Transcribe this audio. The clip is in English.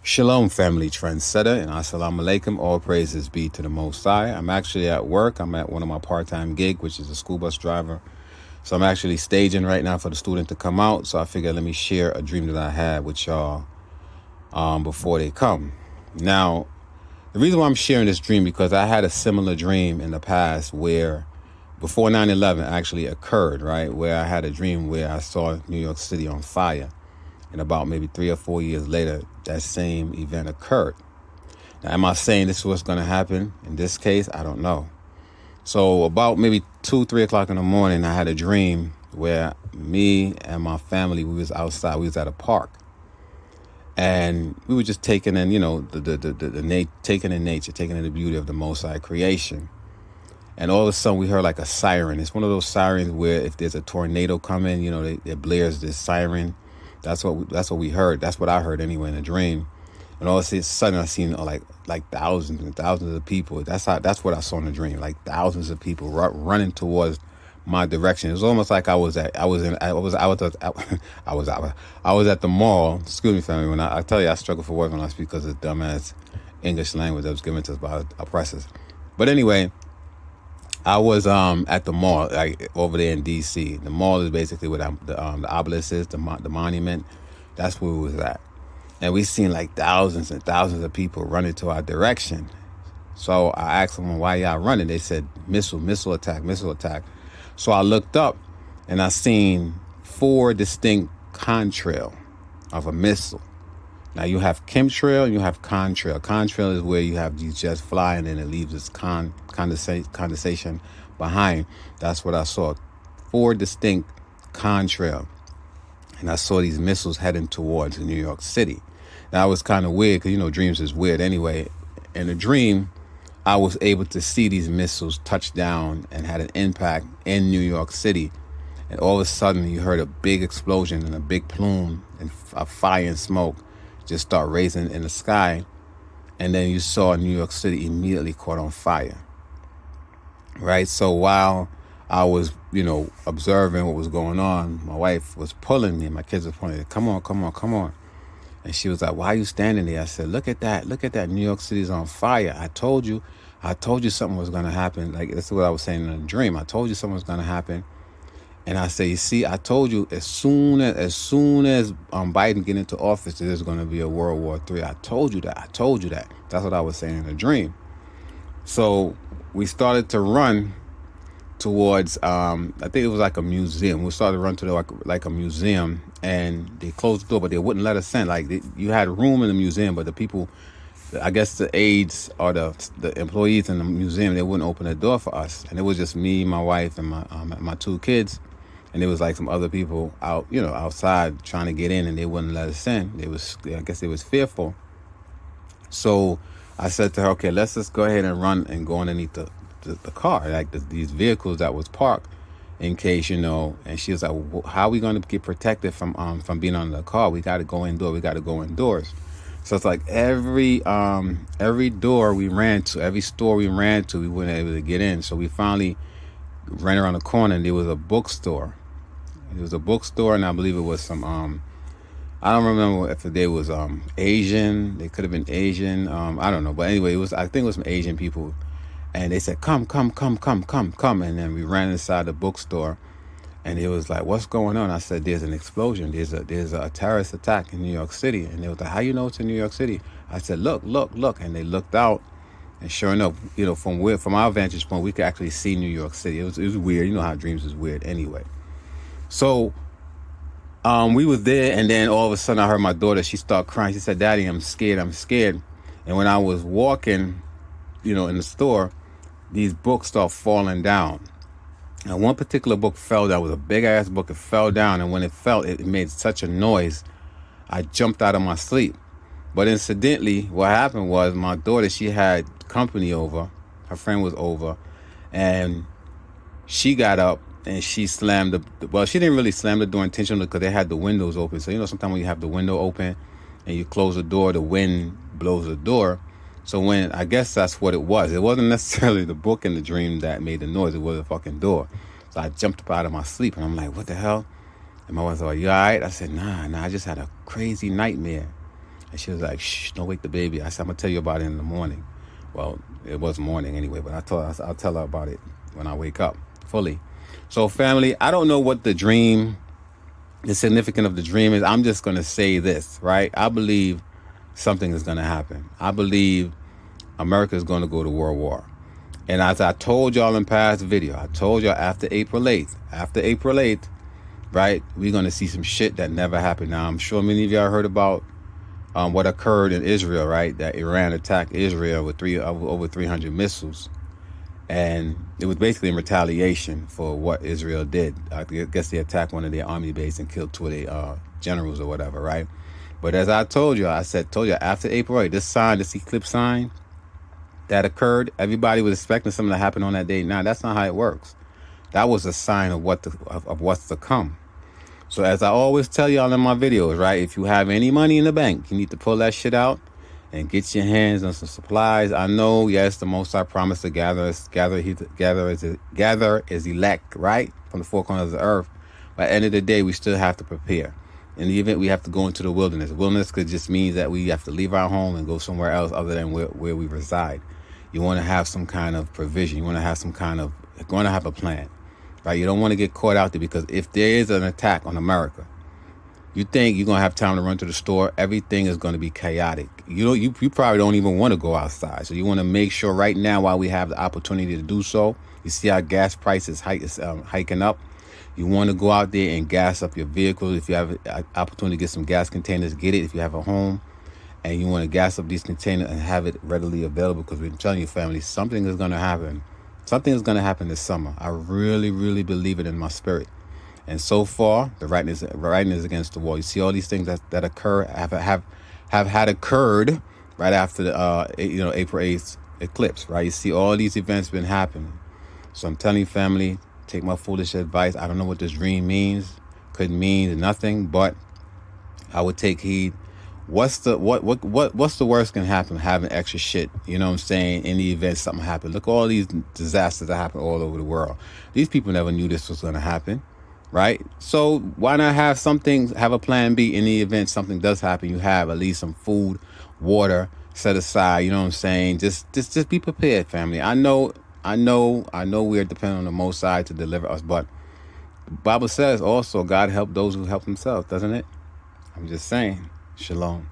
Shalom, family trendsetter, and assalamu alaikum. All praises be to the Most High. I'm actually at work. I'm at one of my part-time gig, which is a school bus driver. So I'm actually staging right now for the student to come out. So I figured let me share a dream that I had with y'all before they come. Now, the reason why I'm sharing this dream because I had a similar dream in the past where before 9/11 actually occurred, right? Where I had a dream where I saw New York City on fire. And about maybe 3 or 4 years later, that same event occurred. Now, am I saying this is what's going to happen in this case? I don't know. So about maybe 2, 3 o'clock in the morning, I had a dream where me and my family, we was outside. We was at a park, and we were just taking in, taking in nature, taking in the beauty of the Most High creation. And all of a sudden, we heard like a siren. It's one of those sirens where if there's a tornado coming, it blares this siren. That's what we heard. That's what I heard anyway in a dream. And all of a sudden, I seen like thousands and thousands of people. That's what I saw in the dream. Like thousands of people running towards my direction. It was almost like I was at the mall. Excuse me, family. When I tell you I struggle for words when I speak because of the dumbass English language that was given to us by oppressors. But anyway, I was at the mall, like over there in D.C. The mall is basically where the obelisk is, the monument. That's where we was at, and we seen like thousands and thousands of people running to our direction. So I asked them, "Why y'all running?" They said, "Missile attack, missile attack." So I looked up, and I seen 4 distinct contrail of a missile. Now you have chemtrail and you have contrail. Contrail is where you have these jets flying and it leaves this condensation behind. That's what I saw. 4 distinct contrail. And I saw these missiles heading towards New York City. That was kind of weird because, dreams is weird anyway. In a dream, I was able to see these missiles touch down and had an impact in New York City. And all of a sudden, you heard a big explosion and a big plume and a fire and smoke just start raising in the sky. And then you saw New York City immediately caught on fire. Right? So while I was, observing what was going on, my wife was pulling me. My kids were pulling me. Come on, come on, come on. And she was like, why are you standing there? I said, look at that. Look at that. New York City's on fire. I told you something was going to happen. Like, this is what I was saying in a dream. I told you something was going to happen. And I say, you see, I told you as soon as Biden get into office, there's going to be a World War III. I told you that. That's what I was saying in a dream. So we started to run towards, I think it was like a museum. We started to run to like a museum, and they closed the door, but they wouldn't let us in. Like you had room in the museum, but the people, I guess the aides or the employees in the museum, they wouldn't open the door for us. And it was just me, my wife, and my 2 kids. And there was like some other people out, outside trying to get in, and they wouldn't let us in. I guess they was fearful. So I said to her, okay, let's just go ahead and run and go underneath the car, like these vehicles that was parked in case, and she was like, well, how are we going to get protected from being on the car? We got to go indoors. So it's like every door we ran to, every store we ran to, we weren't able to get in. So we finally ran around the corner, and there was a bookstore. It was a bookstore, and I believe it was some, I don't remember if they was Asian. They could have been Asian. I don't know. But anyway, I think it was some Asian people. And they said, come. And then we ran inside the bookstore, and it was like, what's going on? I said, there's an explosion. There's a terrorist attack in New York City. And they was like, how you know it's in New York City? I said, look. And they looked out. And sure enough, from our vantage point, we could actually see New York City. It was weird. You know how dreams is weird anyway. So we was there, and then all of a sudden I heard my daughter, she started crying. She said, Daddy, I'm scared. And when I was walking, in the store, these books start falling down. And one particular book fell down. It was a big-ass book. It fell down, and when it fell, it made such a noise. I jumped out of my sleep. But incidentally, what happened was my daughter, she had company over. Her friend was over. And she got up and she slammed she didn't really slam the door intentionally because they had the windows open. So, sometimes when you have the window open and you close the door, the wind blows the door. So I guess that's what it was. It wasn't necessarily the book in the dream that made the noise. It was a fucking door. So I jumped up out of my sleep, and I'm like, what the hell? And my wife was like, you all right? I said, nah, I just had a crazy nightmare. And she was like, shh, don't wake the baby. I said, I'm going to tell you about it in the morning. Well, it was morning anyway, but I'll tell her about it when I wake up fully. So family, I don't know what the significance of the dream is. I'm just going to say this, right? I believe something is going to happen. I believe America is going to go to World War. And as I told y'all in past video, I told y'all after April 8th, right, we're going to see some shit that never happened. Now, I'm sure many of y'all heard about what occurred in Israel, right? That Iran attacked Israel with over 300 missiles. And it was basically in retaliation for what Israel did. I guess they attacked one of their army bases and killed 2 of their generals or whatever, right? But as I told you, after April 8th, this eclipse sign that occurred, everybody was expecting something to happen on that day. Now, that's not how it works. That was a sign of what's to come. So as I always tell y'all in my videos, right, if you have any money in the bank, you need to pull that shit out and get your hands on some supplies. I know, yes, the Most High promised to gather as elect, right, from the four corners of the earth. But at the end of the day, we still have to prepare. In the event we have to go into the wilderness. Wilderness could just mean that we have to leave our home and go somewhere else other than where we reside. You want to have some kind of provision. You want to have a plan, right? You don't want to get caught out there, because if there is an attack on America, you think you're going to have time to run to the store, everything is going to be chaotic. You probably don't even want to go outside. So you want to make sure right now, while we have the opportunity to do so, you see our gas prices hiking up. You want to go out there and gas up your vehicle. If you have an opportunity to get some gas containers, get it. If you have a home and you want to gas up these containers and have it readily available, because we're telling you, family, something is going to happen. Something is going to happen this summer. I really, really believe it in my spirit. And so far, the writing is against the wall. You see all these things that occur have had occurred right after the April 8th eclipse, right? You see all these events been happening. So I'm telling you, family, take my foolish advice. I don't know what this dream means. Could mean nothing, but I would take heed. What's the worst can happen? Having extra shit, you know what I'm saying? In the event something happened. Look at all these disasters that happen all over the world. These people never knew this was going to happen. Right? So why not have a plan B in the event something does happen? You have at least some food, water set aside, you know what I'm saying? Just be prepared, family. I know we're dependent on the Most High to deliver us, but the Bible says also God help those who help themselves, doesn't it? I'm just saying. Shalom.